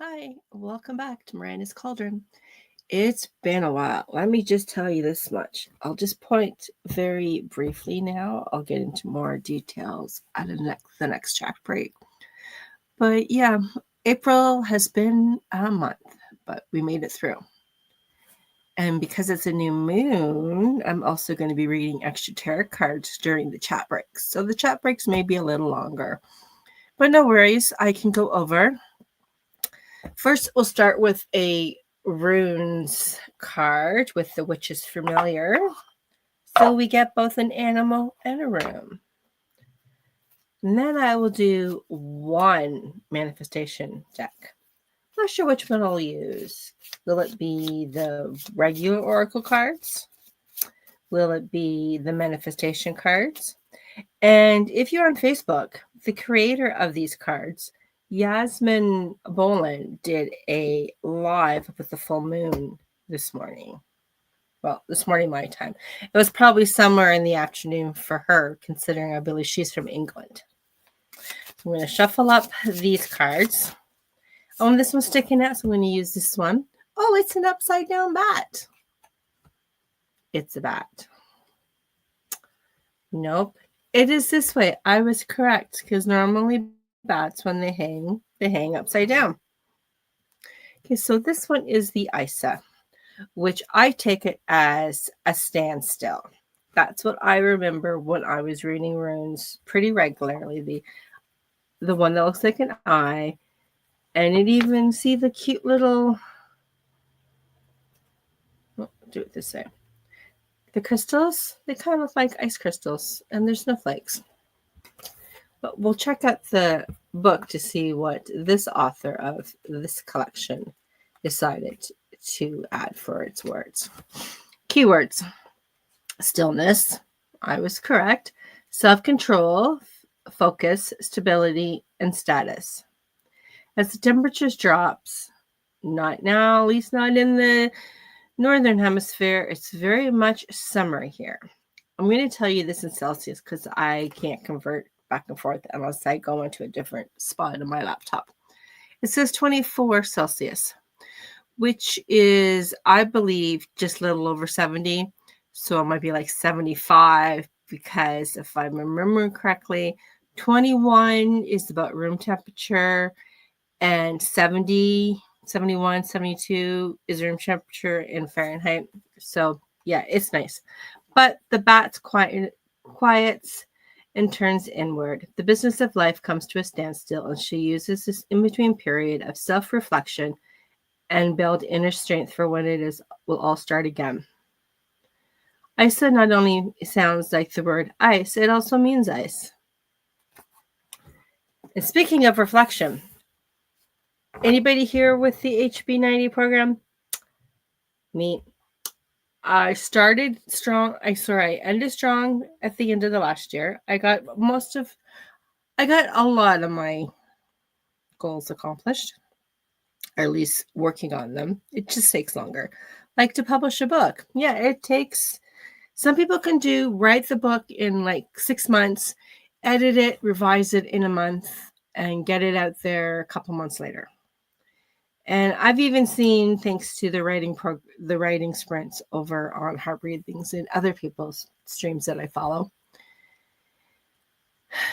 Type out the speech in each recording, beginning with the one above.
Hi, welcome back to Miranda's Cauldron. It's been a while. Let me just tell you this much. I'll just point very briefly now. I'll get into more details at the next chat break. But yeah, April has been a month, but we made it through. And because it's a new moon, I'm also going to be reading extra tarot cards during the chat breaks. So the chat breaks may be a little longer. But no worries, I can go over. First, we'll start with a runes card with the Witch's Familiar. So we get both an animal and a rune. And then I will do one manifestation deck. Not sure which one I'll use. Will it be the regular oracle cards? Will it be the manifestation cards? And if you're on Facebook, the creator of these cards, Yasmin Boland, did a live with the full moon this morning. Well, this morning my time. It was probably somewhere in the afternoon for her, considering I believe she's from England. I'm going to shuffle up these cards. Oh, and this one's sticking out, so I'm going to use this one. Oh, it's an upside down bat. It's a bat. Nope. It is this way. I was correct, because normally bats, when they hang upside down. Okay, so this one is the Isa, which I take it as a standstill. That's what I remember when I was reading runes pretty regularly. The one that looks like an eye, and it even see the cute little. Do it this way. The crystals, they kind of look like ice crystals, and there's snowflakes. But we'll check out the book to see what this author of this collection decided to add for its words. Keywords: stillness, I was correct. Self-control, focus, stability, and status. As the temperatures drops, not now, at least not in the northern hemisphere, it's very much summer here. I'm going to tell you this in Celsius because I can't convert back and forth unless I go into a different spot on my laptop. It says 24 Celsius, which is, I believe, just a little over 70. So it might be like 75 because if I'm remembering correctly, 21 is about room temperature and 70, 71, 72 is room temperature in Fahrenheit. So yeah, it's nice. But the bat quiets and turns inward. The business of life comes to a standstill, and she uses this in-between period of self-reflection and build inner strength for when will all start again. Isa not only sounds like the word ice, it also means ice. And speaking of reflection, anybody here with the HB90 program? Me. I started strong. I ended strong at the end of the last year. I got a lot of my goals accomplished, or at least working on them. It just takes longer. Like to publish a book. Yeah, it takes, some people can write the book in like 6 months, edit it, revise it in a month, and get it out there a couple months later. And I've even seen, thanks to the writing sprints over on Heart Breathings and other people's streams that I follow,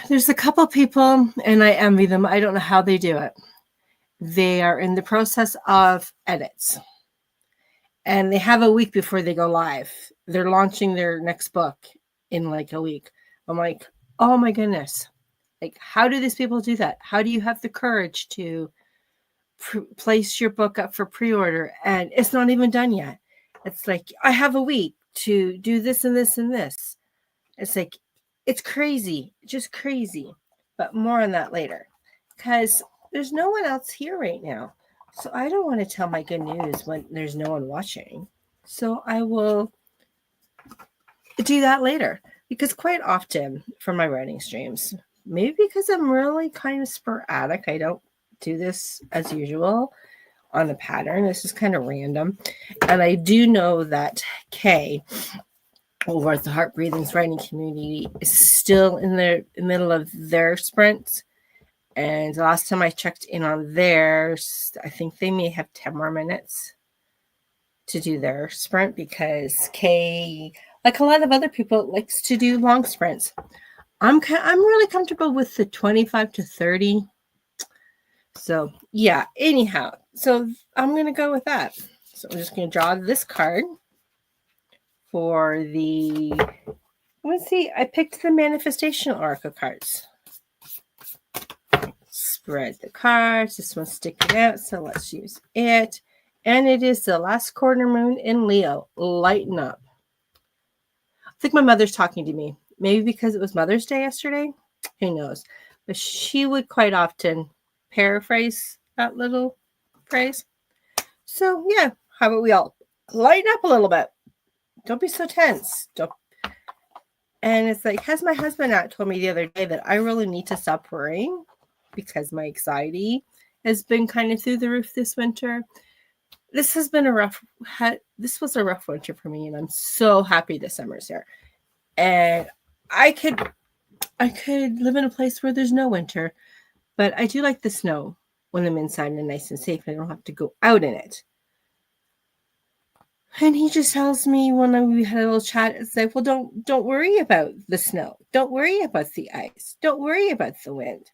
there's a couple people, and I envy them. I don't know how they do it. They are in the process of edits, and they have a week before they go live. They're launching their next book in like a week. I'm like, oh my goodness. Like, how do these people do that? How do you have the courage to place your book up for pre-order and it's not even done yet? It's like, I have a week to do this and this and this. It's like, it's crazy, just crazy. But more on that later, because there's no one else here right now. So I don't want to tell my good news when there's no one watching. So I will do that later, because quite often for my writing streams, maybe because I'm really kind of sporadic, I don't do this as usual on a pattern. This is kind of random. And I do know that Kay over at the Heart Breathings writing community is still in the middle of their sprints. And the last time I checked in on theirs, I think they may have 10 more minutes to do their sprint because Kay, like a lot of other people, likes to do long sprints. I'm really comfortable with the 25 to 30. So yeah, anyhow, so I'm going to go with that. So I'm just going to draw this card for the, let's see, I picked the Manifestation Oracle cards. Spread the cards. This one's sticking out, so let's use it. And it is the last quarter moon in Leo. Lighten up. I think my mother's talking to me. Maybe because it was Mother's Day yesterday. Who knows? But she would quite often paraphrase that little phrase. So yeah, how about we all lighten up a little bit? Don't be so tense. Don't. And it's like, has my husband not told me the other day that I really need to stop worrying because my anxiety has been kind of through the roof this winter. This has been this was a rough winter for me, and I'm so happy this summer's here. And I could live in a place where there's no winter, but I do like the snow when I'm inside and nice and safe and I don't have to go out in it. And he just tells me when we had a little chat, it's like, well, don't worry about the snow. Don't worry about the ice. Don't worry about the wind.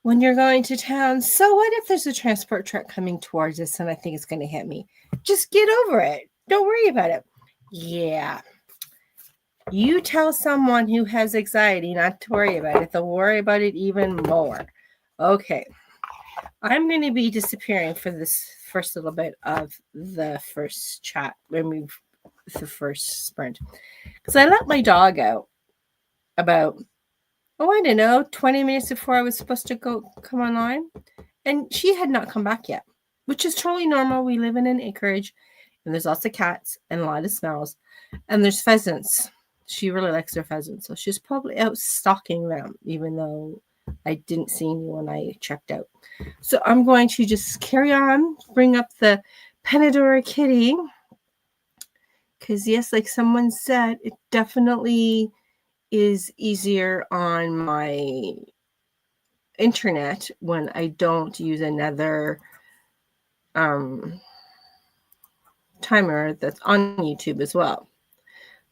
When you're going to town, so what if there's a transport truck coming towards us and I think it's going to hit me? Just get over it. Don't worry about it. Yeah. You tell someone who has anxiety not to worry about it, they'll worry about it even more. Okay. I'm going to be disappearing for this first little bit of the first chat, the first sprint. Because I let my dog out about, I don't know, 20 minutes before I was supposed to come online. And she had not come back yet, which is totally normal. We live in an acreage, and there's lots of cats and a lot of smells. And there's pheasants. She really likes her pheasants. So she's probably out stalking them, even though I didn't see any when I checked out. So I'm going to just carry on, bring up the Panadora kitty. Because, yes, like someone said, it definitely is easier on my internet when I don't use another timer that's on YouTube as well.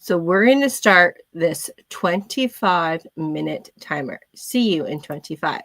So we're going to start this 25-minute timer. See you in 25.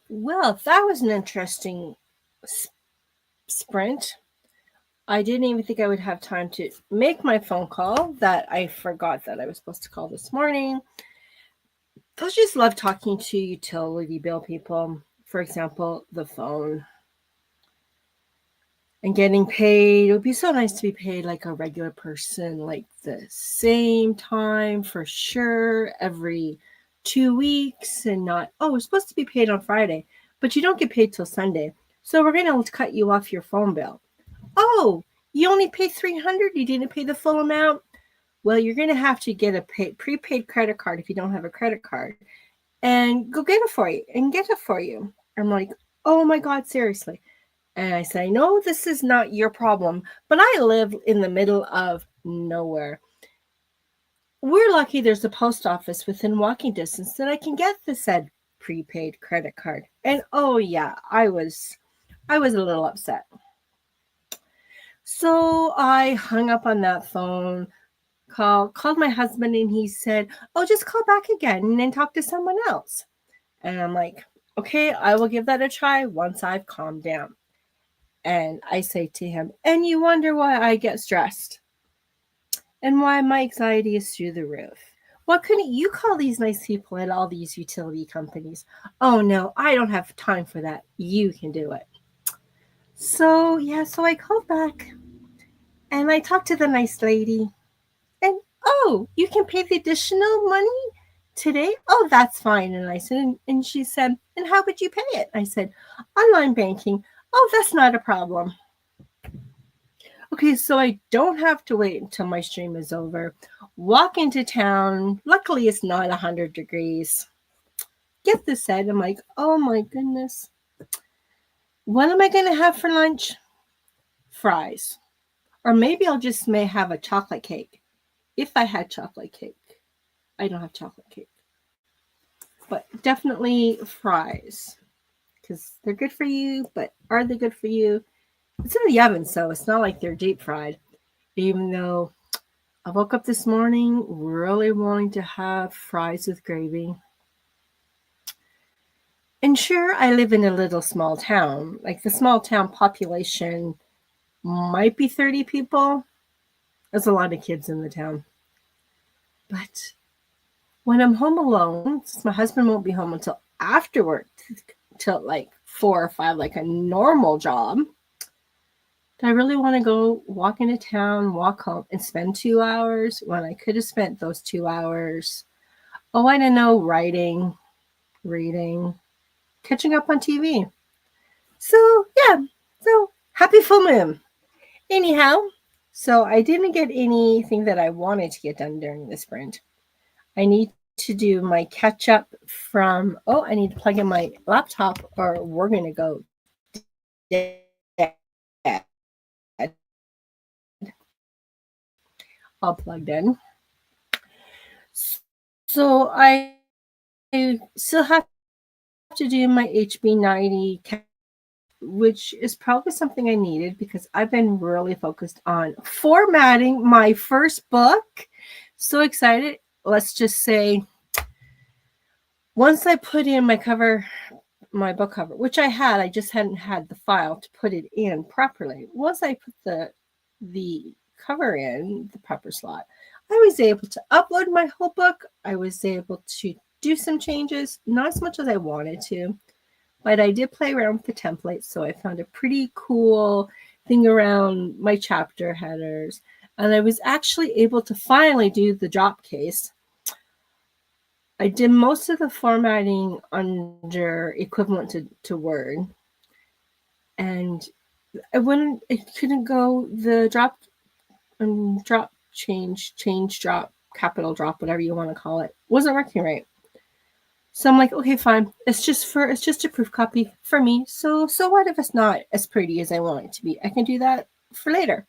Well, that was an interesting sprint. I didn't even think I would have time to make my phone call that I forgot that I was supposed to call this morning. I just love talking to utility bill people. For example, the phone. And getting paid. It would be so nice to be paid like a regular person, like the same time for sure, every 2 weeks, and not, oh, we're supposed to be paid on Friday, but you don't get paid till Sunday. So we're going to cut you off your phone bill. Oh, you only pay $300. You didn't pay the full amount. Well, you're going to have to get a prepaid credit card if you don't have a credit card, and go get it for you and get it for you. I'm like, oh my God, seriously. And I said, I know this is not your problem, but I live in the middle of nowhere. We're lucky there's a post office within walking distance that I can get the said prepaid credit card. And oh yeah, I was a little upset. So I hung up on that phone, called my husband, and he said, oh, just call back again and then talk to someone else. And I'm like, okay, I will give that a try once I've calmed down. And I say to him, and you wonder why I get stressed and why my anxiety is through the roof. Why couldn't you call these nice people at all these utility companies? Oh no, I don't have time for that. You can do it. So yeah, so I called back and I talked to the nice lady. And oh, you can pay the additional money today? Oh, that's fine. And I said, and she said, and how would you pay it? I said, online banking. Oh, that's not a problem. Okay, so I don't have to wait until my stream is over. Walk into town. Luckily, it's not 100 degrees. Get this said. I'm like, oh my goodness. What am I going to have for lunch? Fries. Or maybe I'll just may have a chocolate cake. If I had chocolate cake. I don't have chocolate cake. But definitely fries. Because they're good for you, but are they good for you? It's in the oven, so it's not like they're deep fried. Even though I woke up this morning really wanting to have fries with gravy. And sure, I live in a little small town. Like the small town population might be 30 people. There's a lot of kids in the town. But when I'm home alone, since my husband won't be home until after work, till like 4 or 5, like a normal job, do I really want to go walk into town, walk home, and spend 2 hours when I could have spent those 2 hours, oh, I don't know, writing, reading, catching up on TV. So, yeah. So, happy full moon. Anyhow, so I didn't get anything that I wanted to get done during the sprint. I need to do my catch up from, oh, I need to plug in my laptop or we're going to go dead. All plugged in. So I still have to do my HB90, which is probably something I needed because I've been really focused on formatting my first book. So excited. Let's just say once I put in my cover, my book cover, which I just hadn't had the file to put it in properly. Once I put the cover in the proper slot, I was able to upload my whole book. I was able to do some changes, not as much as I wanted to, but I did play around with the templates. So I found a pretty cool thing around my chapter headers. And I was actually able to finally do the drop case. I did most of the formatting under equivalent to Word. And I couldn't go the drop, change, drop, capital drop, whatever you want to call it. Wasn't working right. So I'm like, okay, fine. It's just a proof copy for me. So what if it's not as pretty as I want it to be? I can do that for later.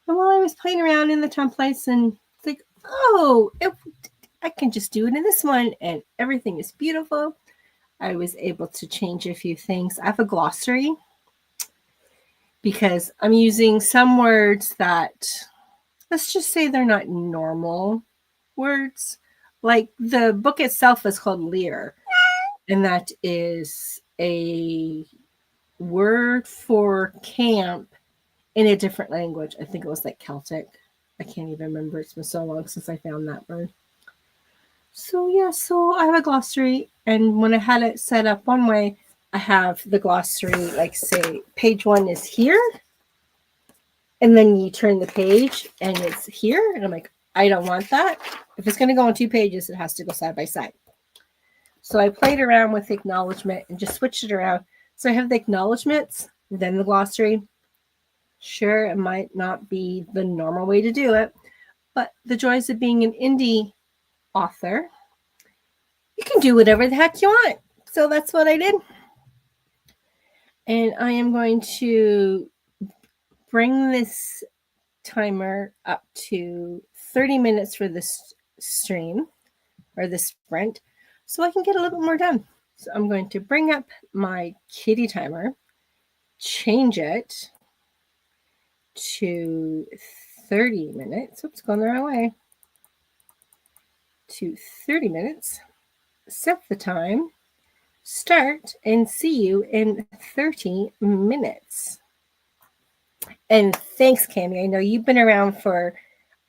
And while I was playing around in the templates and it's like, oh, I can just do it in this one and everything is beautiful. I was able to change a few things. I have a glossary because I'm using some words that, let's just say they're not normal words. Like the book itself is called Lear. And that is a word for camp in a different language. I think it was like Celtic. I can't even remember. It's been so long since I found that word. So yeah, so I have a glossary, and when I had it set up one way, I have the glossary, like say page 1 is here, and then you turn the page and it's here, and I'm like, I don't want that. If it's going to go on 2 pages, it has to go side by side. So I played around with the acknowledgement and just switched it around. So I have the acknowledgements, then the glossary. Sure, it might not be the normal way to do it, but the joys of being an indie author, you can do whatever the heck you want. So that's what I did. And I am going to bring this timer up to 30 minutes for this stream or this sprint so I can get a little bit more done. So I'm going to bring up my kitty timer, change it to 30 minutes. Oops, going the wrong way. To 30 minutes. Set the time, start, and see you in 30 minutes. And thanks, Cami. I know you've been around for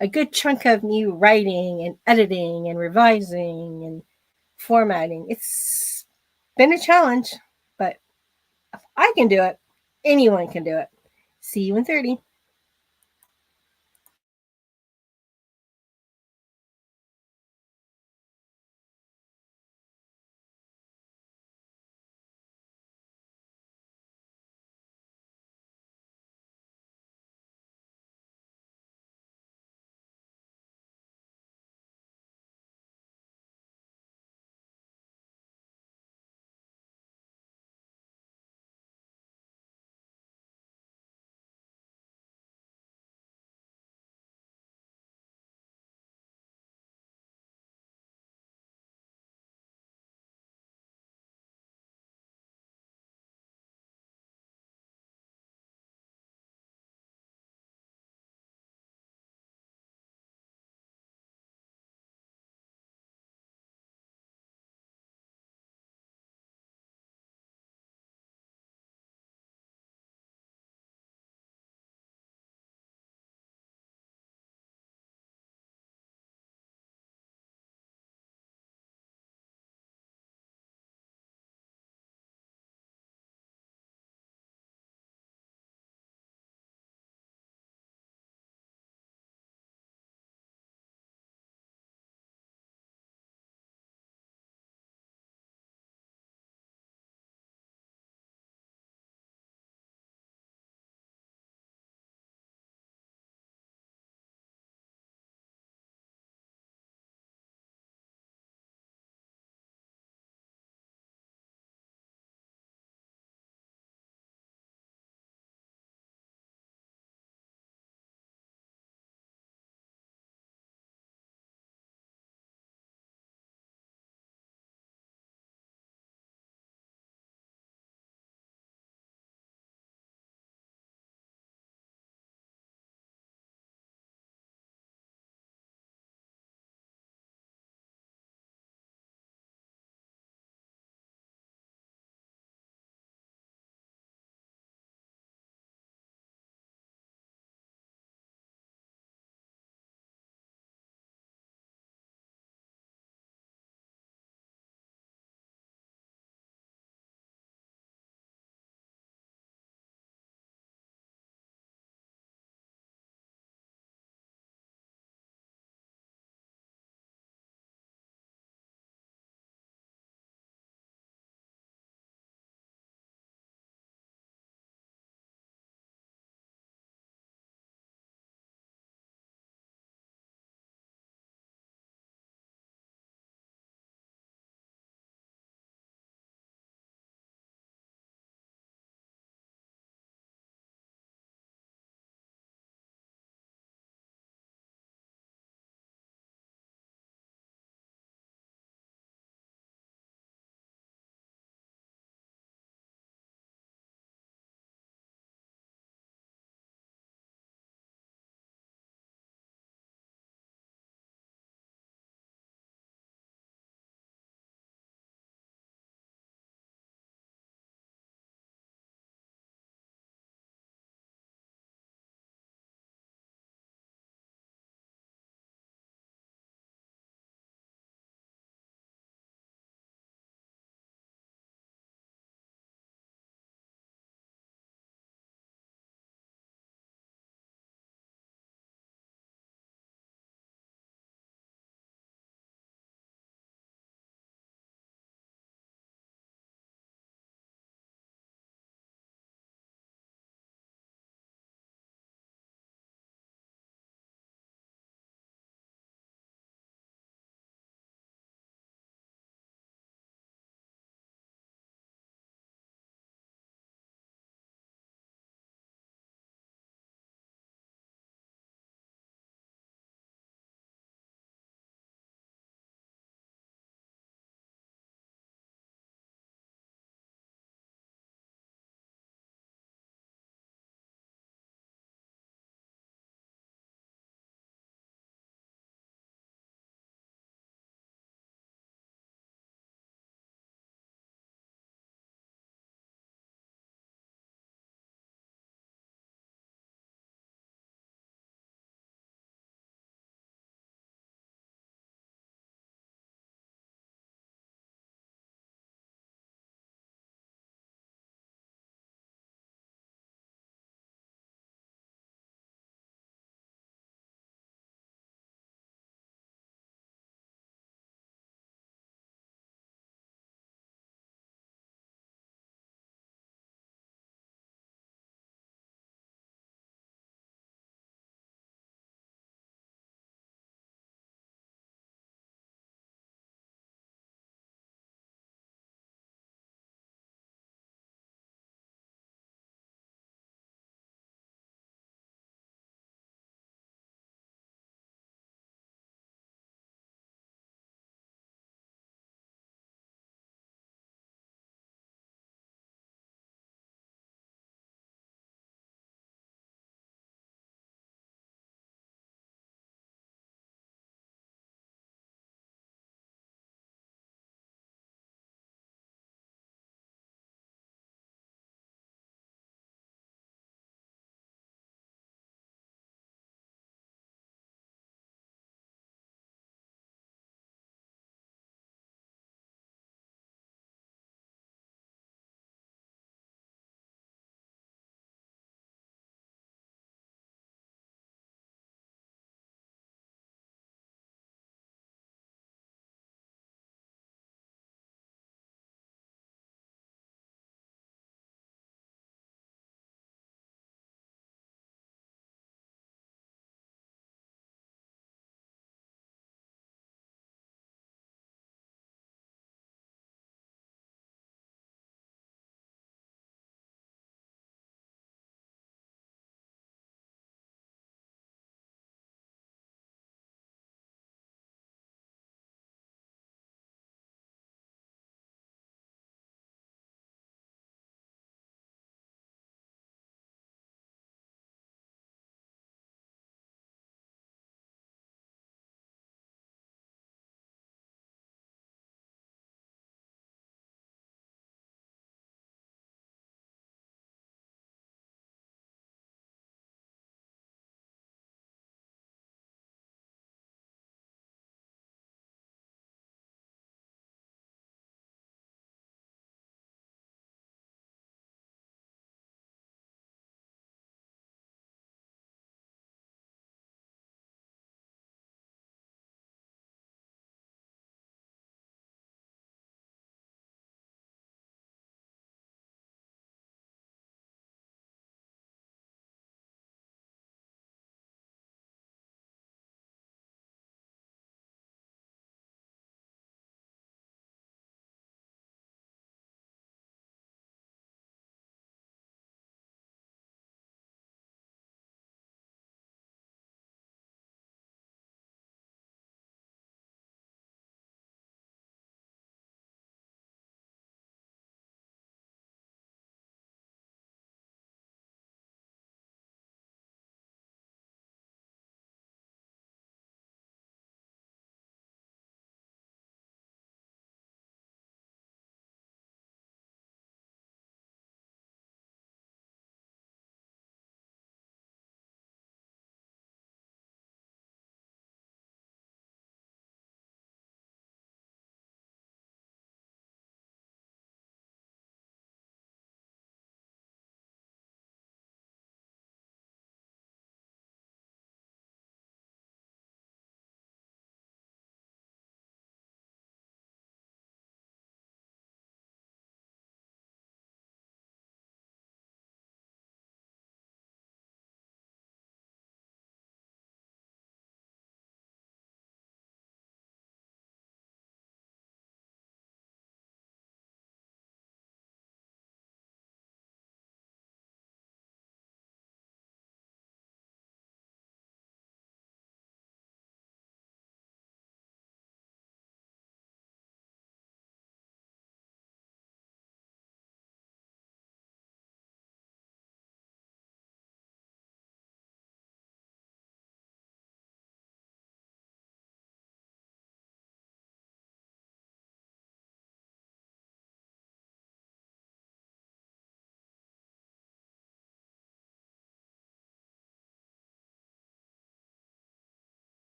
a good chunk of me writing and editing and revising and formatting. It's been a challenge, but if I can do it, anyone can do it. See you in 30.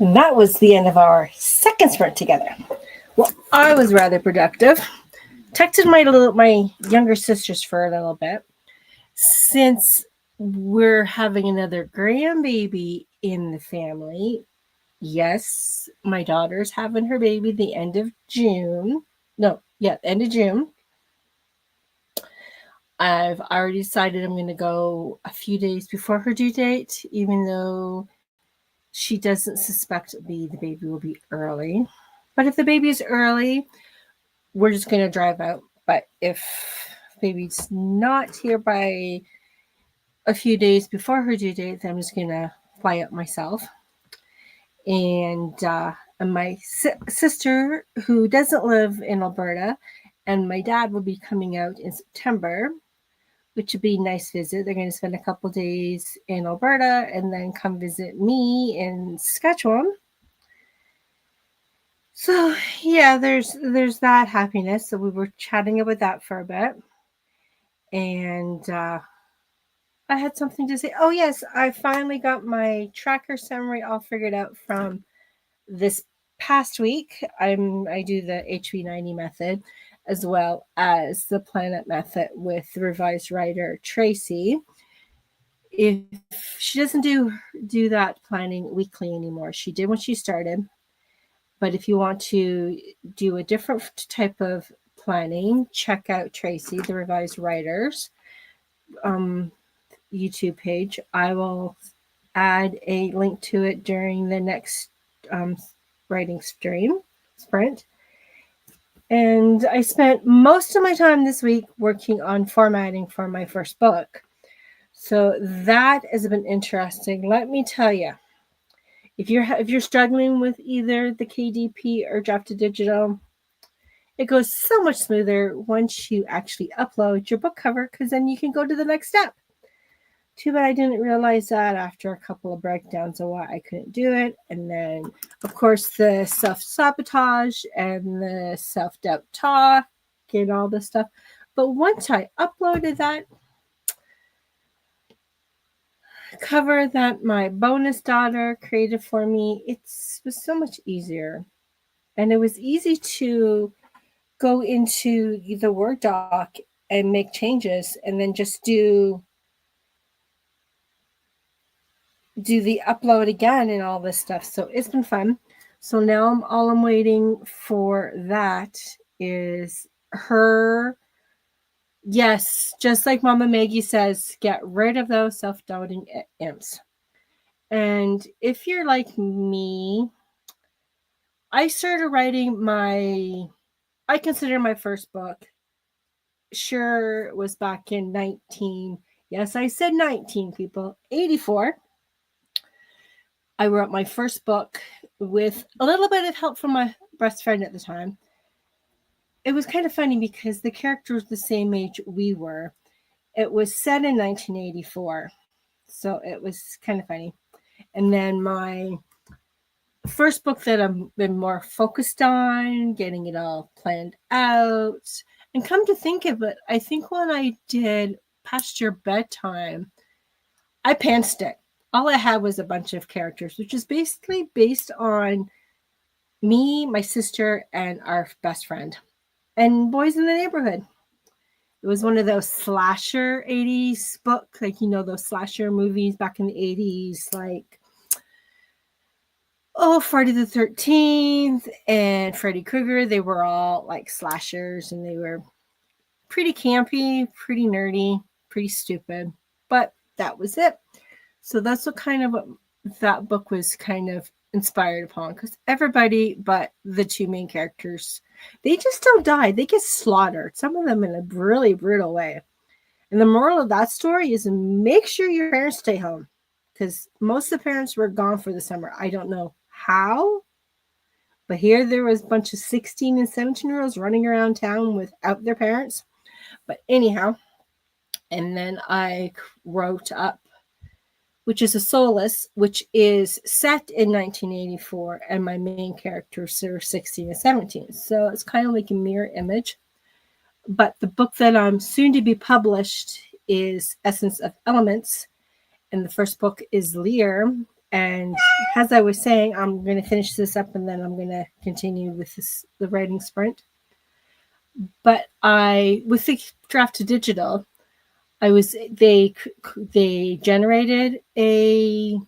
And that was the end of our second sprint together. Well, I was rather productive. Texted my younger sisters for a little bit. Since we're having another grandbaby in the family, yes, my daughter's having her baby the end of June. No, yeah, end of June. I've already decided I'm going to go a few days before her due date, even though she doesn't suspect the baby will be early. But if the baby is early, we're just going to drive out. But if baby's not here by a few days before her due date, then I'm just going to fly out myself. And my sister, who doesn't live in Alberta, and my dad will be coming out in September, which would be a nice visit. They're going to spend a couple days in Alberta and then come visit me in Saskatchewan. So yeah, there's that happiness. So we were chatting about that for a bit, and I had something to say. Oh yes, I finally got my tracker summary all figured out from this past week. I do the HV90 method as well as the planet method with the revised writer Tracy. If she doesn't do that planning weekly anymore, she did when she started. But if you want to do a different type of planning, check out Tracy, the revised writers YouTube page. I will add a link to it during the next writing sprint. And I spent most of my time this week working on formatting for my first book. So that has been interesting. Let me tell you, if you're struggling with either the KDP or Draft to Digital, it goes so much smoother once you actually upload your book cover, because then you can go to the next step. Too bad I didn't realize that after a couple of breakdowns of why I couldn't do it. And then, of course, the self-sabotage and the self-doubt talk and all this stuff. But once I uploaded that cover that my bonus daughter created for me, it was so much easier. And it was easy to go into the Word doc and make changes and then just do the upload again and all this stuff. So it's been fun. So now all I'm waiting for that is her. Yes, just like Mama Maggie says, get rid of those self-doubting imps. And if you're like me, I started writing I consider my first book, sure, it was back in yes, I said 19, people, 84. I wrote my first book with a little bit of help from my best friend at the time. It was kind of funny because the character was the same age we were. It was set in 1984, so it was kind of funny. And then my first book that I've been more focused on, getting it all planned out. And come to think of it, I think when I did Past Your Bedtime, I pantsed it. All I had was a bunch of characters, which is basically based on me, my sister, and our best friend, and Boys in the Neighborhood. It was one of those slasher 80s book, like, those slasher movies back in the 80s, like, Friday the 13th and Freddy Krueger. They were all like slashers, and they were pretty campy, pretty nerdy, pretty stupid, but that was it. So that's what that book was kind of inspired upon, because everybody but the two main characters, they just don't die. They get slaughtered, some of them in a really brutal way. And the moral of that story is make sure your parents stay home, because most of the parents were gone for the summer. I don't know how, but here there was a bunch of 16 and 17-year-olds running around town without their parents. But anyhow, and then I wrote up, which is a Soulless, which is set in 1984, and my main characters are 16 and 17. So it's kind of like a mirror image. But the book that I'm soon to be published is Essence of Elements, and the first book is Lear, And as I was saying, I'm going to finish this up and then I'm going to continue with the writing sprint. But with the draft to digital, they generated a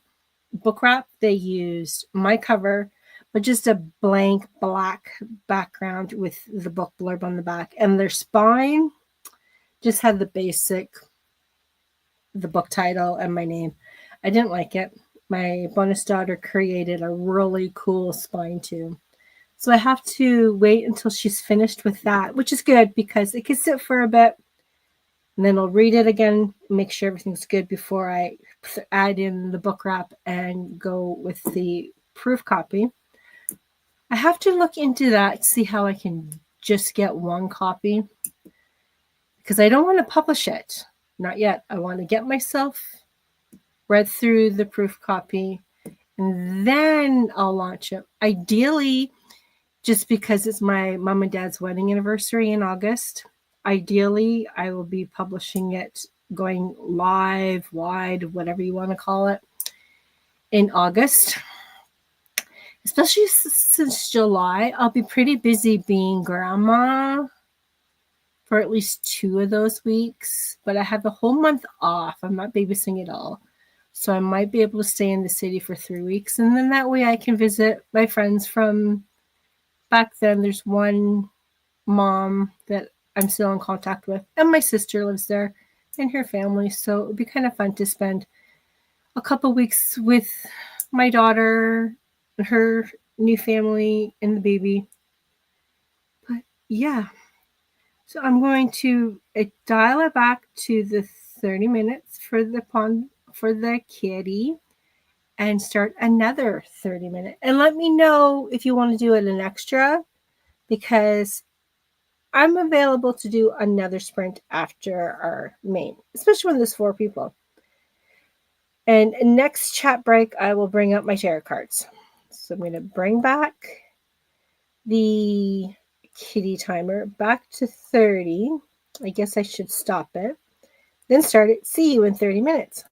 book wrap. They used my cover, but just a blank black background with the book blurb on the back. And their spine just had the book title and my name. I didn't like it. My bonus daughter created a really cool spine too. So I have to wait until she's finished with that, which is good because it can sit for a bit. And then I'll read it again, make sure everything's good before I add in the book wrap and go with the proof copy. I have to look into that, see how I can just get one copy because I don't want to publish it. Not yet. I want to get myself read through the proof copy and then I'll launch it. Ideally, just because it's my mom and dad's wedding anniversary in August, ideally, I will be publishing it, going live, wide, whatever you want to call it, in August. Especially since July, I'll be pretty busy being grandma for at least 2 of those weeks. But I have the whole month off. I'm not babysitting at all. So I might be able to stay in the city for 3 weeks. And then that way I can visit my friends from back then. There's one mom that I'm still in contact with, and my sister lives there and her family. So it would be kind of fun to spend a couple weeks with my daughter, her new family, and the baby. But yeah, so I'm going to dial it back to the 30 minutes for the kitty and start another 30-minute. And let me know if you want to do it an extra because I'm available to do another sprint after our main, especially when there's 4 people. And next chat break, I will bring up my tarot cards. So I'm going to bring back the kitty timer back to 30. I guess I should stop it. Then start it. See you in 30 minutes.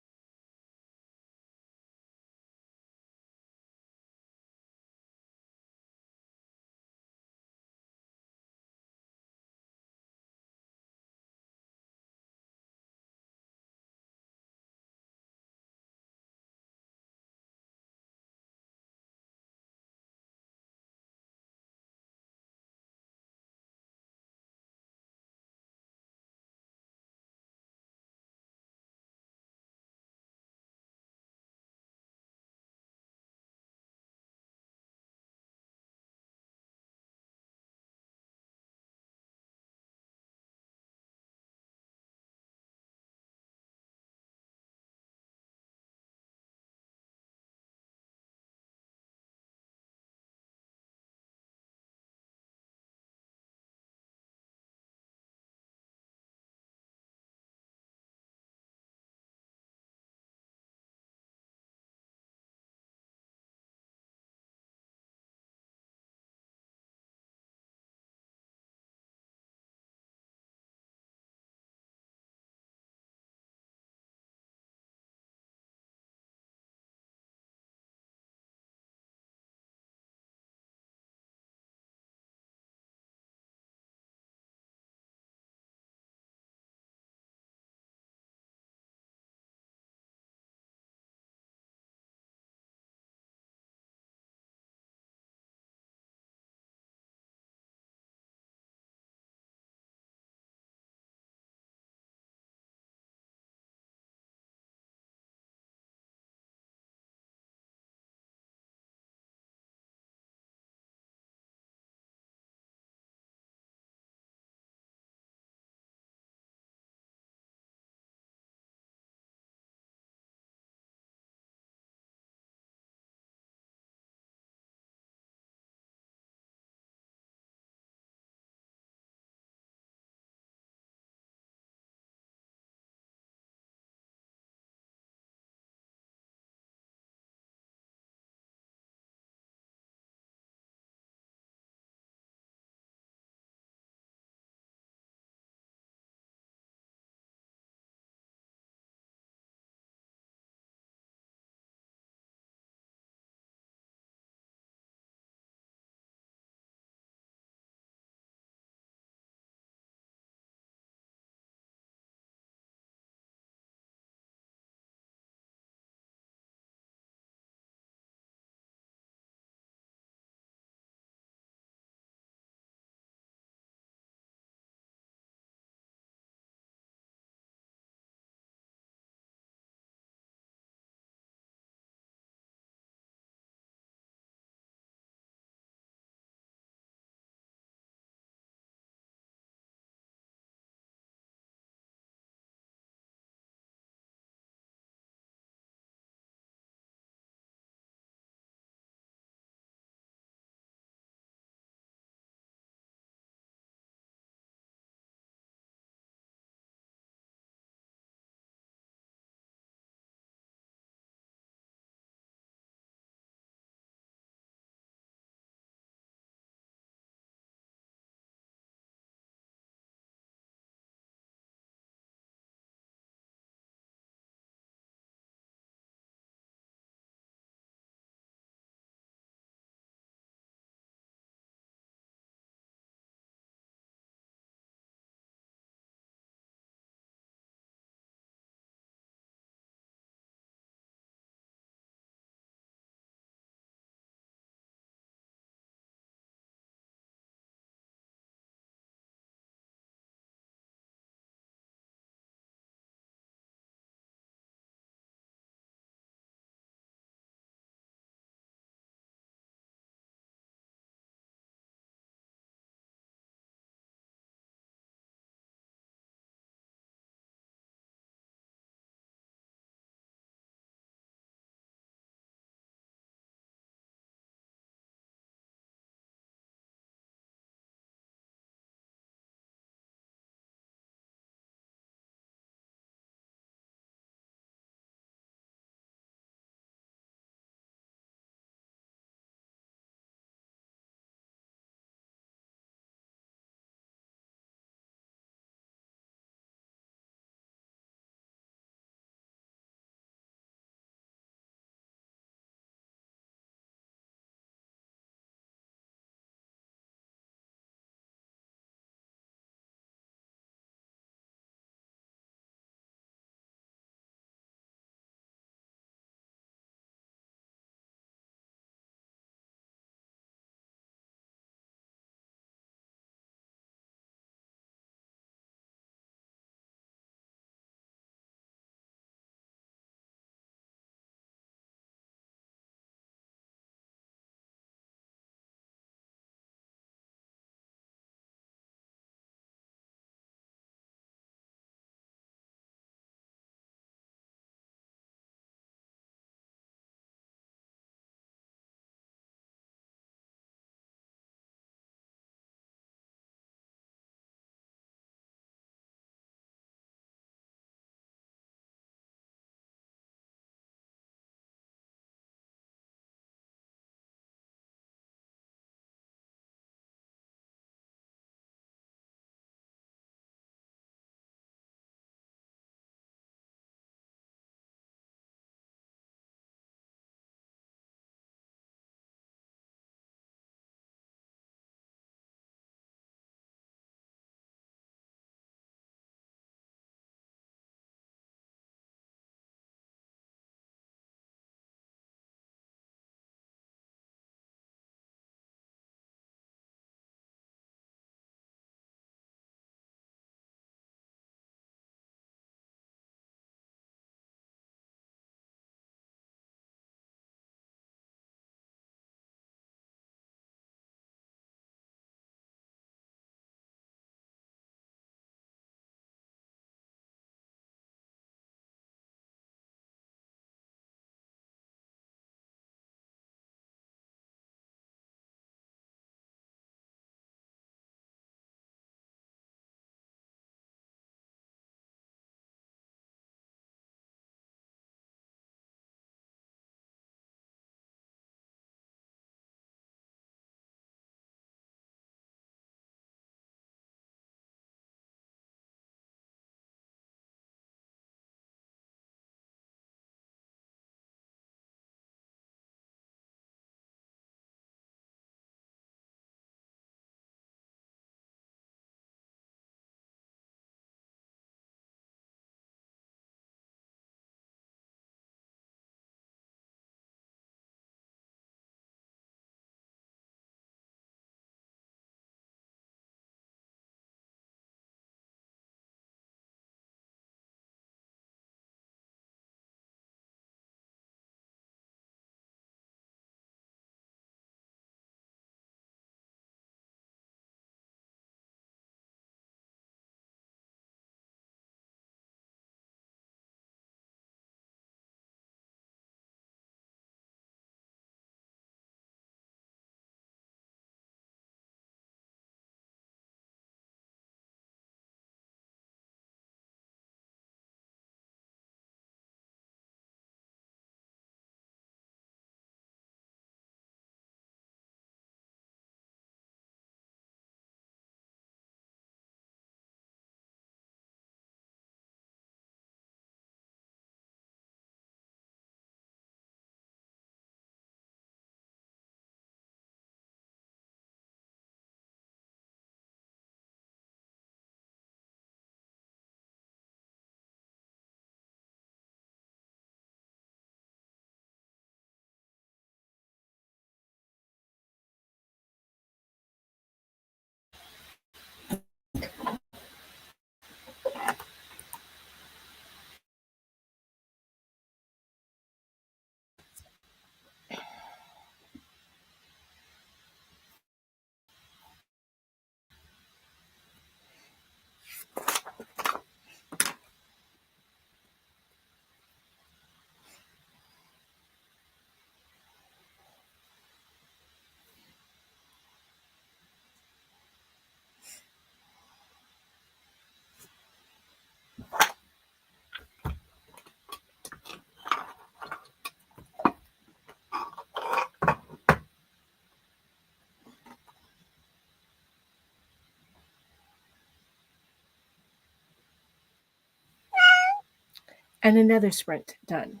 and another sprint done.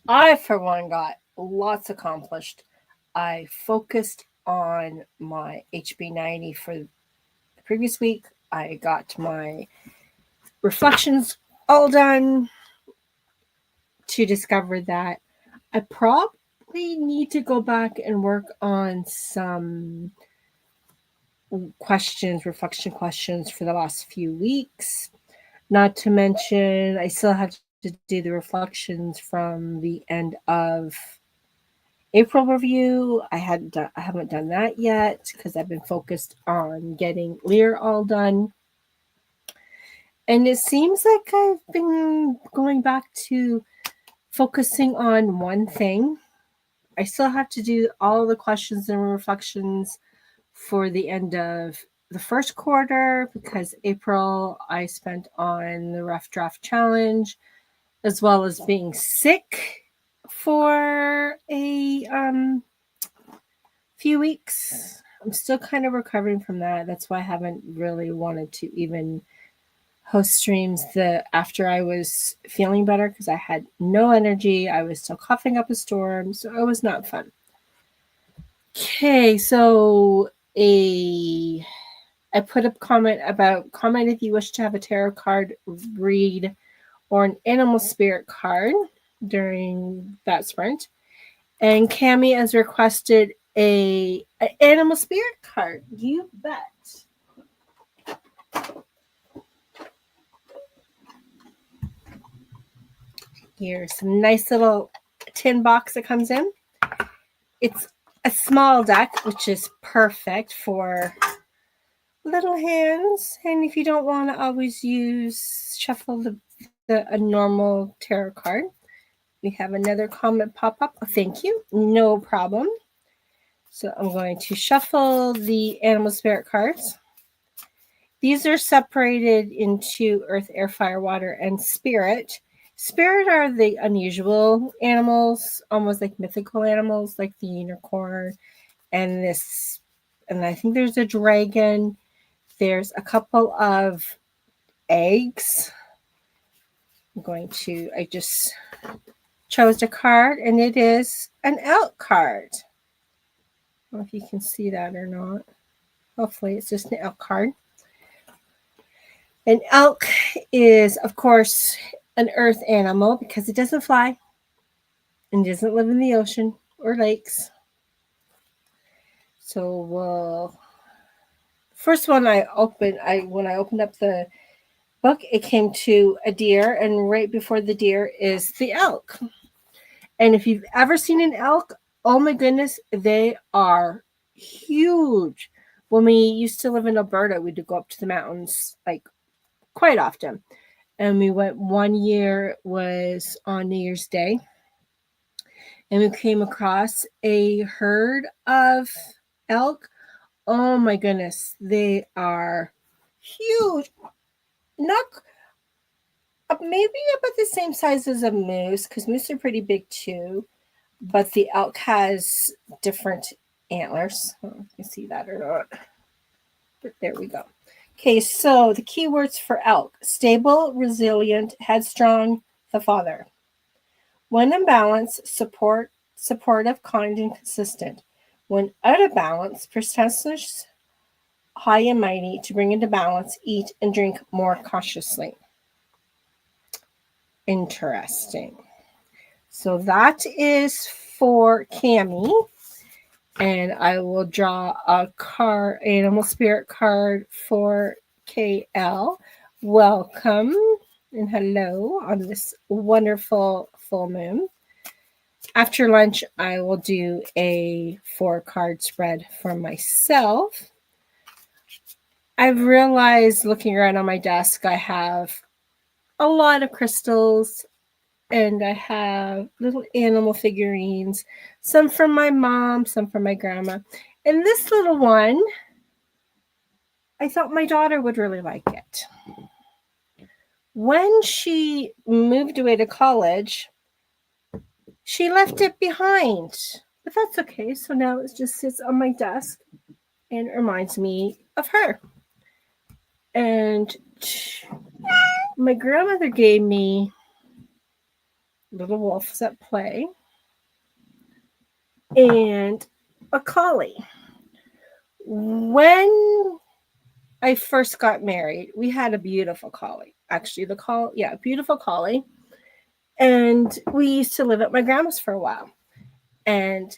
I, for one, got lots accomplished. I focused on my HB90 for the previous week. I got my reflections all done to discover that I probably need to go back and work on some reflection questions for the last few weeks. Not to mention, I still have to do the reflections from the end of April review. I haven't done that yet because I've been focused on getting Lear all done. And it seems like I've been going back to focusing on one thing. I still have to do all the questions and reflections for the end of the first quarter because April I spent on the Rough Draft Challenge as well as being sick for a few weeks. I'm still kind of recovering from that. That's why I haven't really wanted to even host streams after I was feeling better because I had no energy. I was still coughing up a storm, so it was not fun. Okay, so I put a comment if you wish to have a tarot card read or an animal spirit card during that sprint. And Cami has requested an animal spirit card. You bet. Here's some nice little tin box that comes in. It's a small deck, which is perfect for little hands. And if you don't want to always shuffle a normal tarot card, we have another comment pop up. Thank you. No problem. So I'm going to shuffle the animal spirit cards. These are separated into earth, air, fire, water, and spirit. Spirit are the unusual animals, almost like mythical animals, like the unicorn and I think there's a dragon. There's a couple of eggs. I just chose a card, and it is an elk card. I don't know if you can see that or not. Hopefully it's just an elk card. An elk is, of course, an earth animal because it doesn't fly and doesn't live in the ocean or lakes. So first one when I opened up the book, it came to a deer, and right before the deer is the elk. And if you've ever seen an elk, oh my goodness, they are huge. When we used to live in Alberta, we'd go up to the mountains like quite often. And we went one year, was on New Year's Day, and we came across a herd of elk. Oh my goodness, they are huge. Not maybe about the same size as a moose, because moose are pretty big too. But the elk has different antlers. I don't know if you can see that or not. But there we go. Okay, so the keywords for elk: stable, resilient, headstrong, the father. When in balance, supportive, kind, and consistent. When out of balance, persistent, high and mighty. To bring into balance, eat and drink more cautiously. Interesting. So that is for Cami. And I will draw a animal spirit card for KL. Welcome and hello on this wonderful full moon. After lunch, I will do a 4-card spread for myself. I've realized looking around on my desk, I have a lot of crystals, and I have little animal figurines, some from my mom, some from my grandma. And this little one, I thought my daughter would really like it. When she moved away to college, she left it behind. But that's okay. So now it just sits on my desk and it reminds me of her. And my grandmother gave me little wolves at play, and a collie. When I first got married, we had a beautiful collie. Actually, beautiful collie. And we used to live at my grandma's for a while. And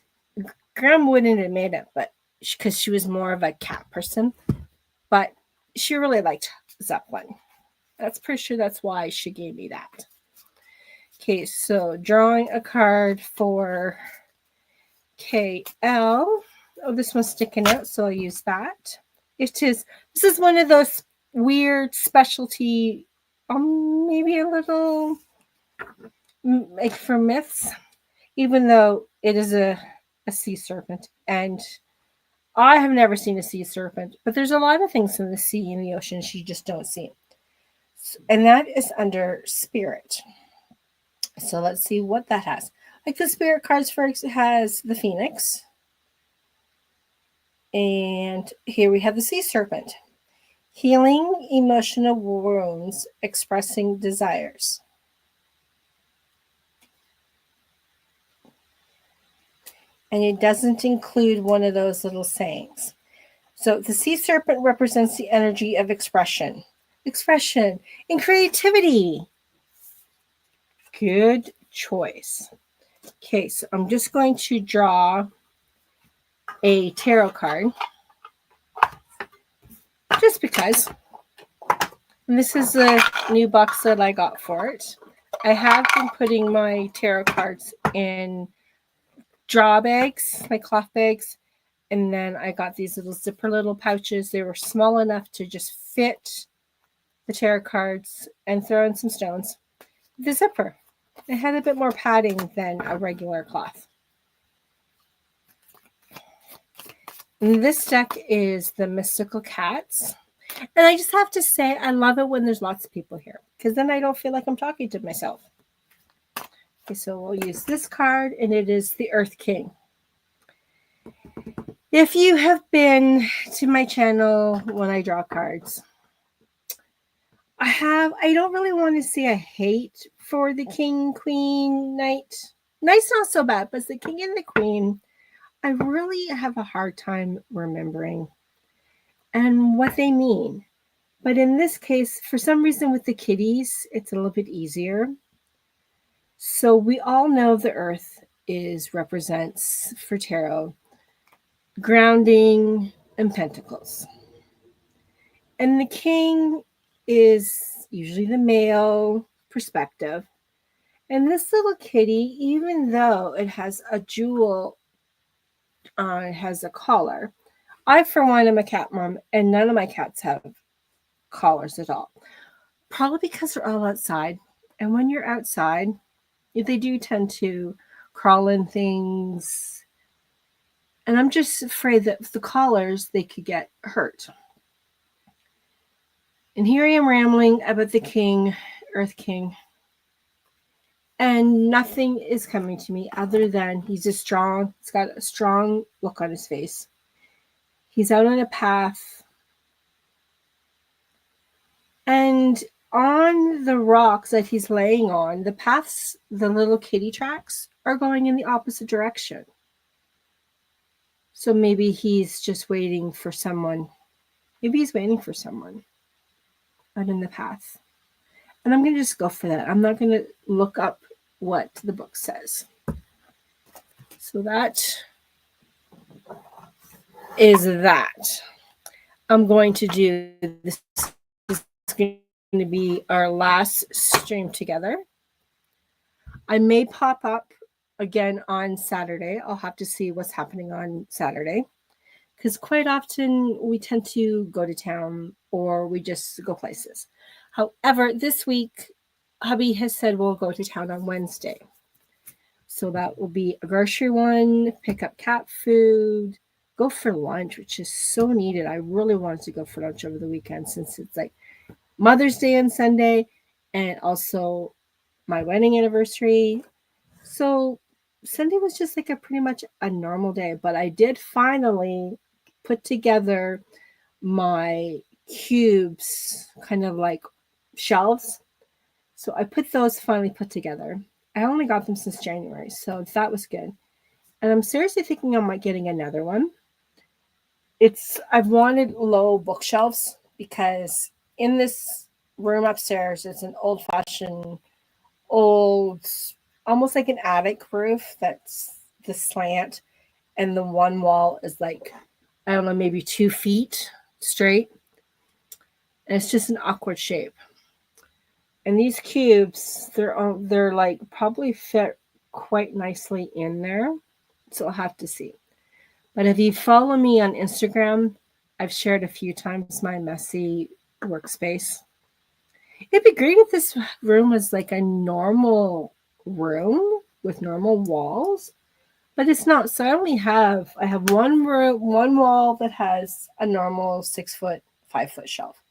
grandma wouldn't admit it, but because she was more of a cat person, but she really liked Zeppelin. That's pretty sure that's why she gave me that. Okay, so drawing a card for KL. Oh, this one's sticking out, so I'll use that. This is one of those weird specialty, maybe a little like for myths, even though it is a sea serpent. And I have never seen a sea serpent, but there's a lot of things in the sea and the ocean you just don't see. And that is under spirit. So let's see what that has. Like the spirit cards has the phoenix. And here we have the sea serpent. Healing emotional wounds, expressing desires. And it doesn't include one of those little sayings. So the sea serpent represents the energy of expression and creativity. Good choice. Okay, so I'm just going to draw a tarot card just because. And this is the new box that I got for it. I have been putting my tarot cards in draw bags, like cloth bags, and then I got these little zipper little pouches. They were small enough to just fit the tarot cards and throw in some stones. The zipper. It had a bit more padding than a regular cloth. And this deck is the Mystical Cats. And I just have to say, I love it when there's lots of people here, because then I don't feel like I'm talking to myself. Okay, so we'll use this card, and it is the Earth King. If you have been to my channel when I draw cards, I don't really want to say a hate for the King, Queen, Knight. Knight's not so bad, but it's the King and the Queen. I really have a hard time remembering and what they mean. But in this case, for some reason with the kitties, it's a little bit easier. So we all know the earth represents for tarot grounding and pentacles. And the king is usually the male perspective. And this little kitty, even though it has a jewel, it has a collar. I, for one, am a cat mom, and none of my cats have collars at all. Probably because they're all outside. And when you're outside, they do tend to crawl in things. And I'm just afraid that with the collars, they could get hurt. And here I am rambling about the king, Earth King. And nothing is coming to me other than he's he's got a strong look on his face. He's out on a path. And on the rocks that he's laying on, the paths, the little kitty tracks, are going in the opposite direction. So maybe he's just waiting for someone. Maybe he's waiting for someone out in the path. And I'm going to just go for that. I'm not going to look up what the book says. So that is that. I'm going to do this. This is going to be our last stream together. I may pop up again on Saturday. I'll have to see what's happening on Saturday, because quite often we tend to go to town or we just go places. However, this week, hubby has said we'll go to town on Wednesday. So that will be a grocery one, pick up cat food, go for lunch, which is so needed. I really wanted to go for lunch over the weekend since it's like Mother's Day on Sunday and also my wedding anniversary. So Sunday was just like pretty much a normal day, but I did finally put together my cubes, kind of like shelves. So I put those finally put together. I only got them since January, so that was good. And I'm seriously thinking I might getting another one. I've wanted low bookshelves because in this room upstairs it's an old fashioned old almost like an attic roof that's the slant, and the one wall is like, I don't know, maybe 2 feet straight, and it's just an awkward shape. And these cubes, they're like probably fit quite nicely in there, so I'll have to see. But if you follow me on Instagram, I've shared a few times my messy workspace. It'd be great if this room was like a normal room with normal walls, but it's not. So I have one wall that has a normal 6 foot, 5 foot shelf.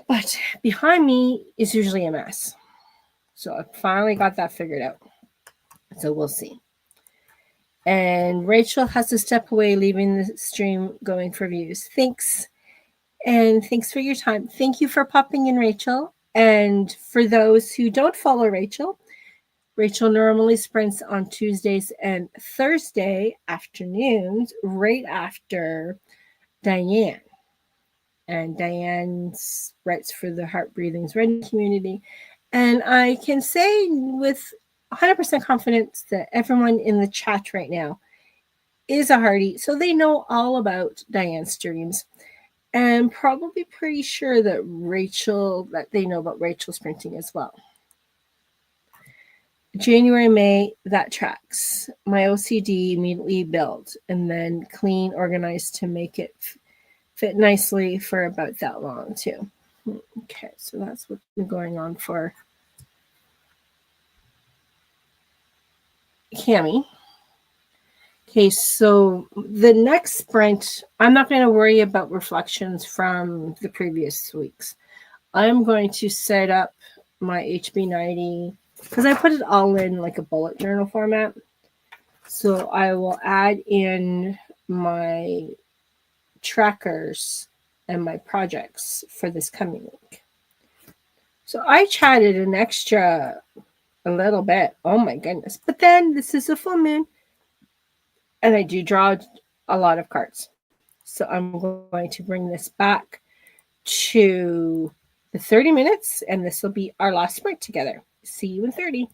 But behind me is usually a mess. So I finally got that figured out. So we'll see. And Rachel has to step away, leaving the stream going for views. Thanks. And thanks for your time. Thank you for popping in, Rachel. And for those who don't follow Rachel, Rachel normally sprints on Tuesdays and Thursday afternoons, right after Diane. And Diane writes for the Heart Breathings Ready community. And I can say with 100% confidence that everyone in the chat right now is a Heartie, so they know all about Diane's streams, and probably pretty sure that they know about Rachel sprinting as well. January, May, that tracks. My OCD immediately built and then clean, organized to make it fit nicely for about that long too. Okay, so that's what's been going on for Cami. Okay, so the next sprint, I'm not going to worry about reflections from the previous weeks. I'm going to set up my HB90 because I put it all in like a bullet journal format. So I will add in my trackers and my projects for this coming week. So I chatted a little bit. Oh my goodness. But then this is a full moon and I do draw a lot of cards. So I'm going to bring this back to the 30 minutes, and this will be our last sprint together. See you in 30.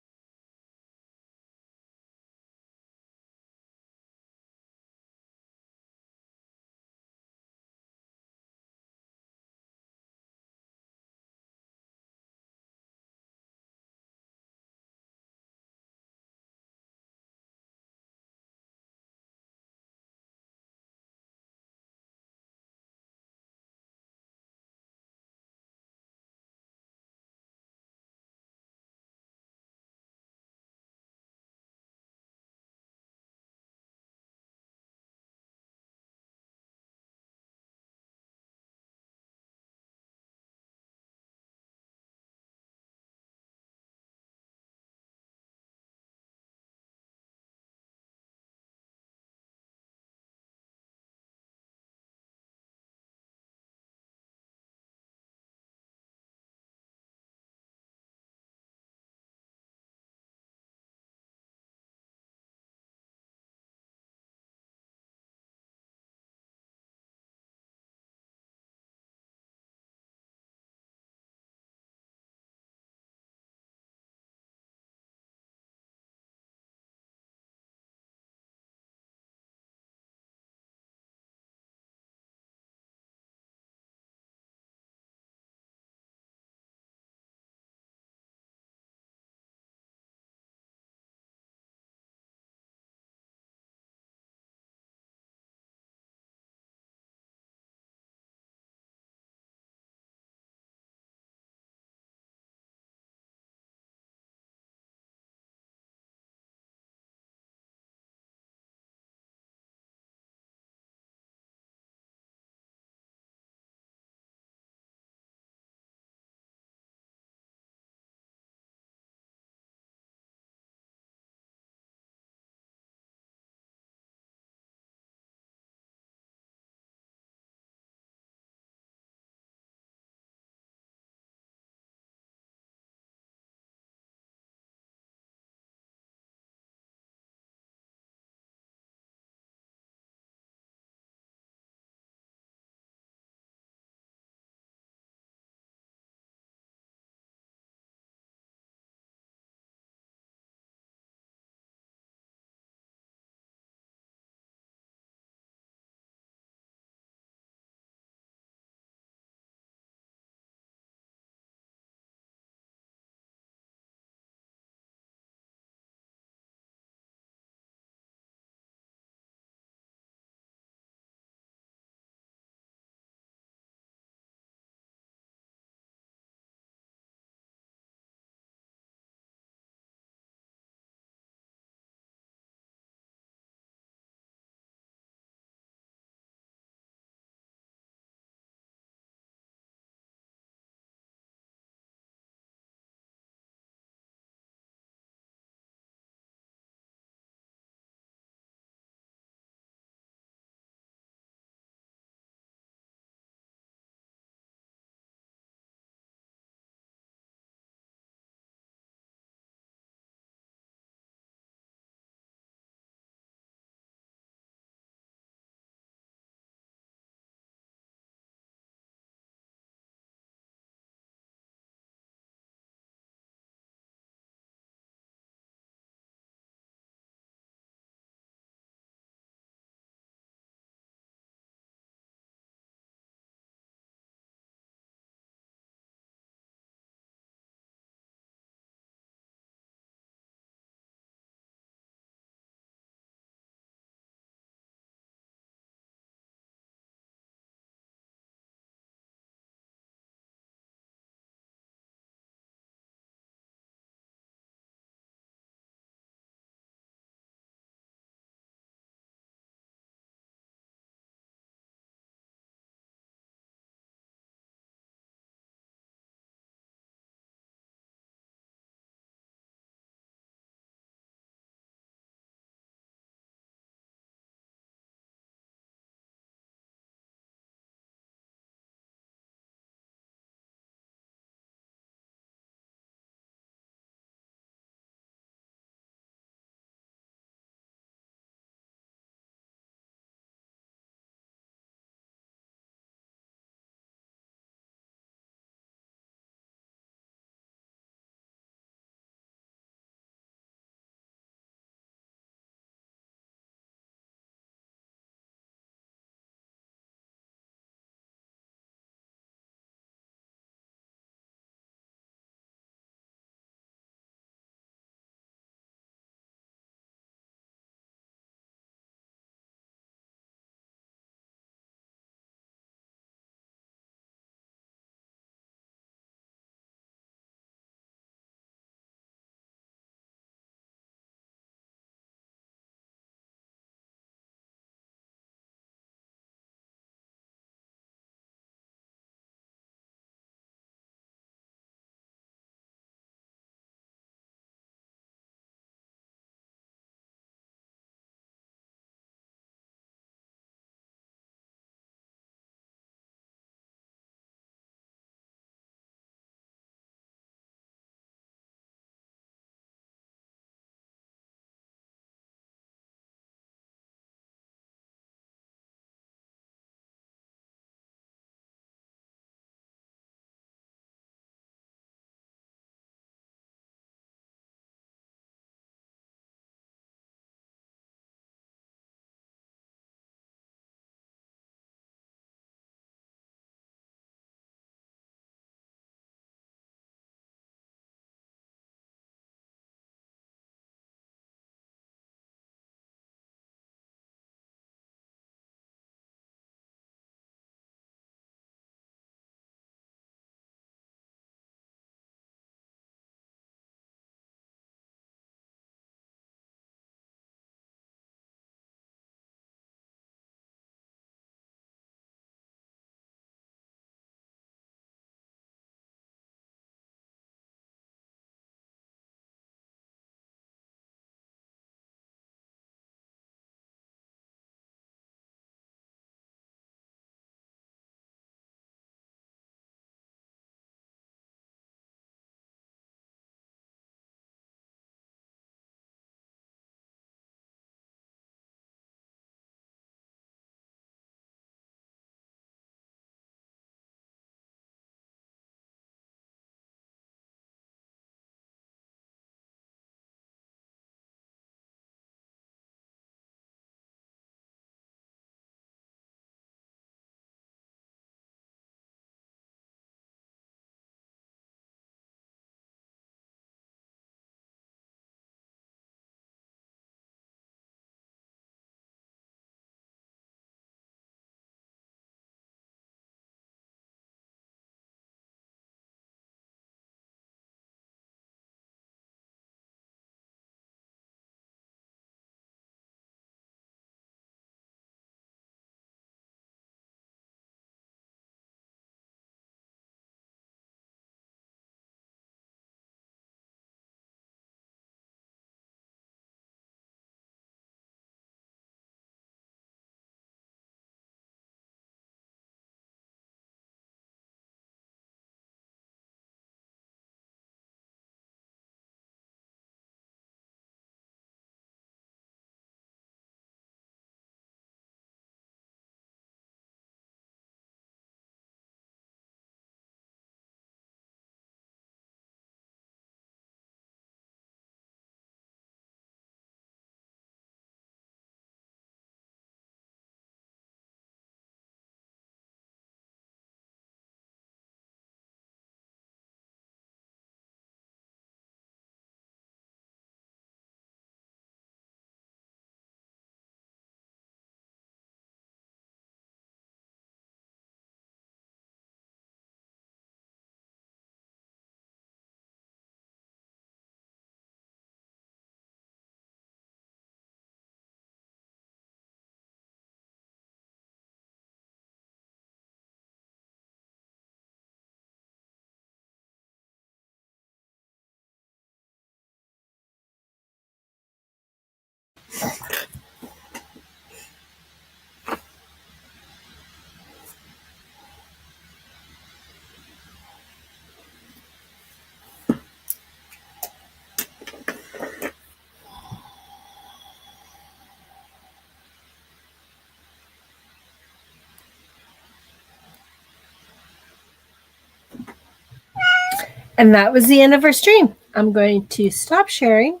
And that was the end of our stream. I'm going to stop sharing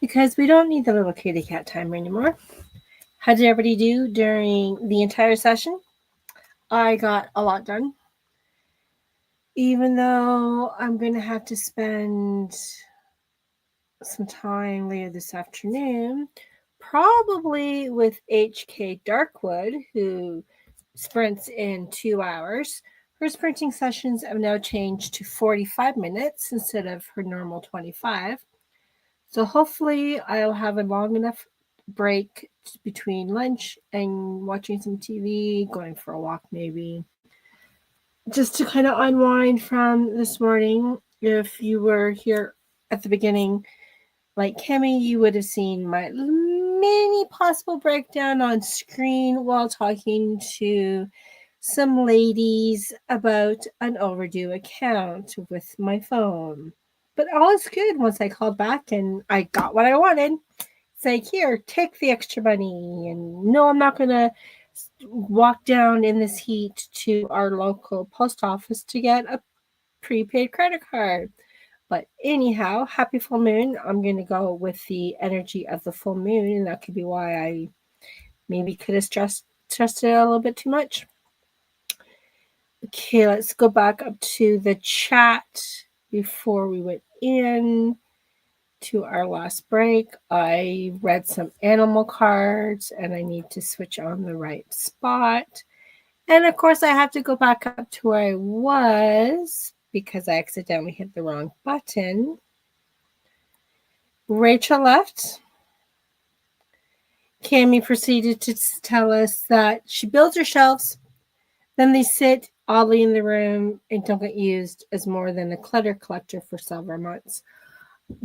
because we don't need the little kitty cat timer anymore. How did everybody do during the entire session? I got a lot done. Even though I'm going to have to spend some time later this afternoon, probably with HK Darkwood, who sprints in 2 hours. Her sprinting sessions have now changed to 45 minutes instead of her normal 25. So hopefully I'll have a long enough break between lunch and watching some TV, going for a walk maybe, just to kind of unwind from this morning. If you were here at the beginning, like Kemi, you would have seen my mini possible breakdown on screen while talking to some ladies about an overdue account with my phone. But all is good once I called back and I got what I wanted. It's like, here, take the extra money. And no, I'm not going to walk down in this heat to our local post office to get a prepaid credit card. But anyhow, happy full moon. I'm going to go with the energy of the full moon, and that could be why I maybe could have stressed it a little bit too much. Okay, let's go back up to the chat before we went in to our last break. I read some animal cards, and I need to switch on the right spot. And of course, I have to go back up to where I was because I accidentally hit the wrong button. Rachel left. Cami proceeded to tell us that she builds her shelves, then they sit oddly in the room and don't get used as more than a clutter collector for several months.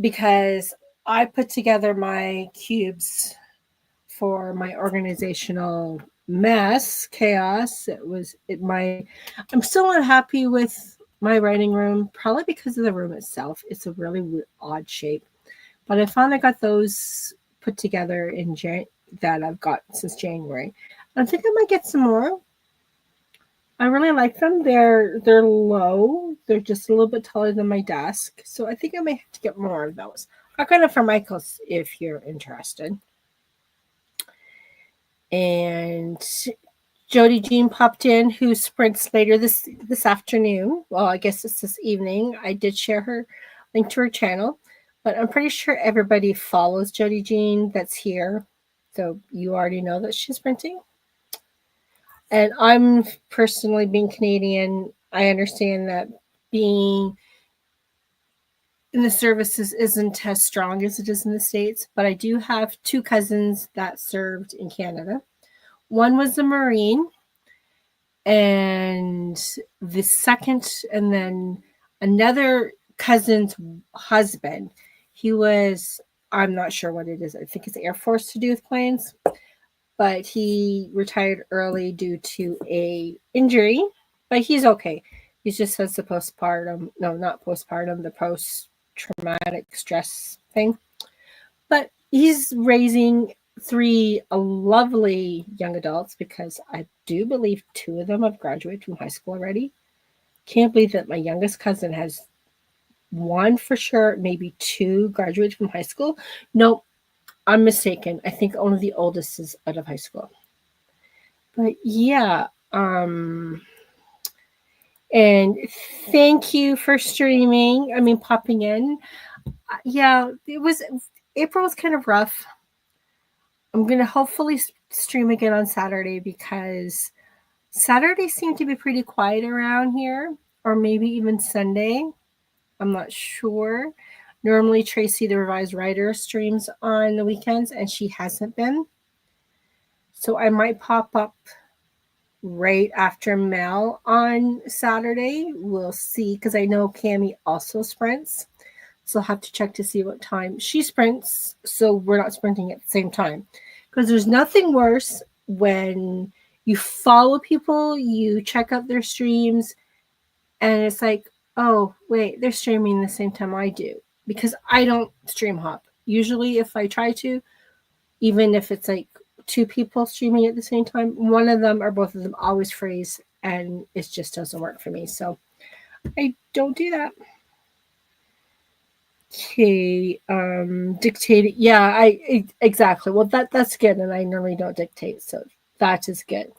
Because I put together my cubes for my organizational mess, chaos. I'm still unhappy with my writing room, probably because of the room itself. It's a really odd shape. But I finally got those put together that I've got since January. I think I might get some more. I really like them. They're low. They're just a little bit taller than my desk. So I think I may have to get more of those. I'll get it for Michael's if you're interested. And Jody Jean popped in, who sprints later this afternoon. Well, I guess it's this evening. I did share her link to her channel, but I'm pretty sure everybody follows Jody Jean that's here. So you already know that she's sprinting. And I'm personally, being Canadian, I understand that being in the services isn't as strong as it is in the States, but I do have 2 cousins that served in Canada. One was a Marine, and the second, and then another cousin's husband, he was, I'm not sure what it is. I think it's Air Force to do with planes, but he retired early due to a injury, but he's okay. He just has the the post-traumatic stress thing. But he's raising 3 lovely young adults, because I do believe 2 of them have graduated from high school already. Can't believe that my youngest cousin has 1 for sure, maybe 2 graduated from high school. Nope, I'm mistaken. I think only the oldest is out of high school. But yeah, and thank you for streaming. I mean, popping in. Yeah, April was kind of rough. I'm going to hopefully stream again on Saturday, because Saturday seemed to be pretty quiet around here, or maybe even Sunday. I'm not sure. Normally, Tracy, the revised writer, streams on the weekends, and she hasn't been. So I might pop up right after Mel on Saturday. We'll see, because I know Cami also sprints. So I'll have to check to see what time she sprints, so we're not sprinting at the same time. Because there's nothing worse when you follow people, you check out their streams, and it's like, oh, wait, they're streaming the same time I do. Because I don't stream hop. Usually, if I try to, even if it's like 2 people streaming at the same time, one of them or both of them always freeze, and it just doesn't work for me. So I don't do that. Okay, dictating. Yeah, exactly. Well, that's good, and I normally don't dictate, so that is good.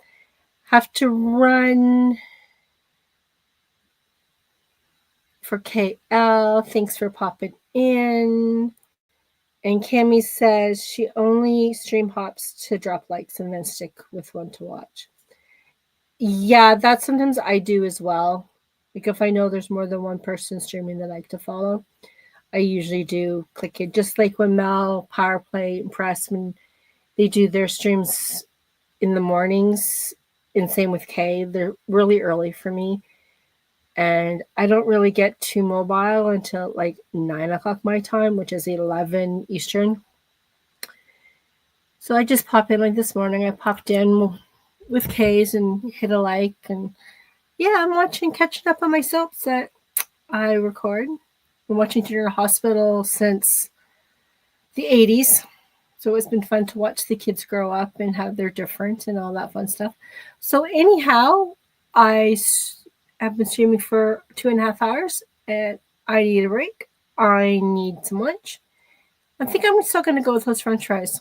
Have to run for KL. Thanks for popping in. And Cami says she only stream hops to drop likes and then stick with one to watch. Yeah, that sometimes I do as well. Like if I know there's more than one person streaming that I like to follow, I usually do click it. Just like when Mel, Power Play, and Press, when they do their streams in the mornings, and same with Kay, they're really early for me. And I don't really get to mobile until like 9 o'clock my time, which is 11 Eastern. So I just pop in like this morning. I popped in with Kay's and hit a like. And yeah, I'm catching up on my soaps that I record. Been watching General Hospital since the 80s. So it's been fun to watch the kids grow up and how they're different and all that fun stuff. So anyhow, have been streaming for 2.5 hours and I need a break. I need some lunch. I think I'm still going to go with those french fries.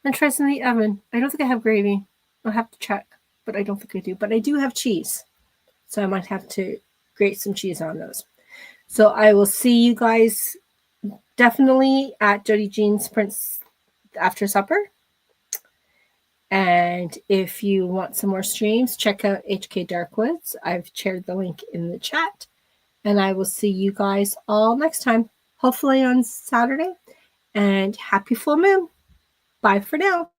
French fries in the oven. I don't think I have gravy. I'll have to check, but I don't think I do. But I do have cheese. So I might have to grate some cheese on those. So I will see you guys definitely at Jody Jean's Prince after supper. And if you want some more streams, check out HK Darkwoods. I've shared the link in the chat. And I will see you guys all next time, hopefully on Saturday. And happy full moon. Bye for now.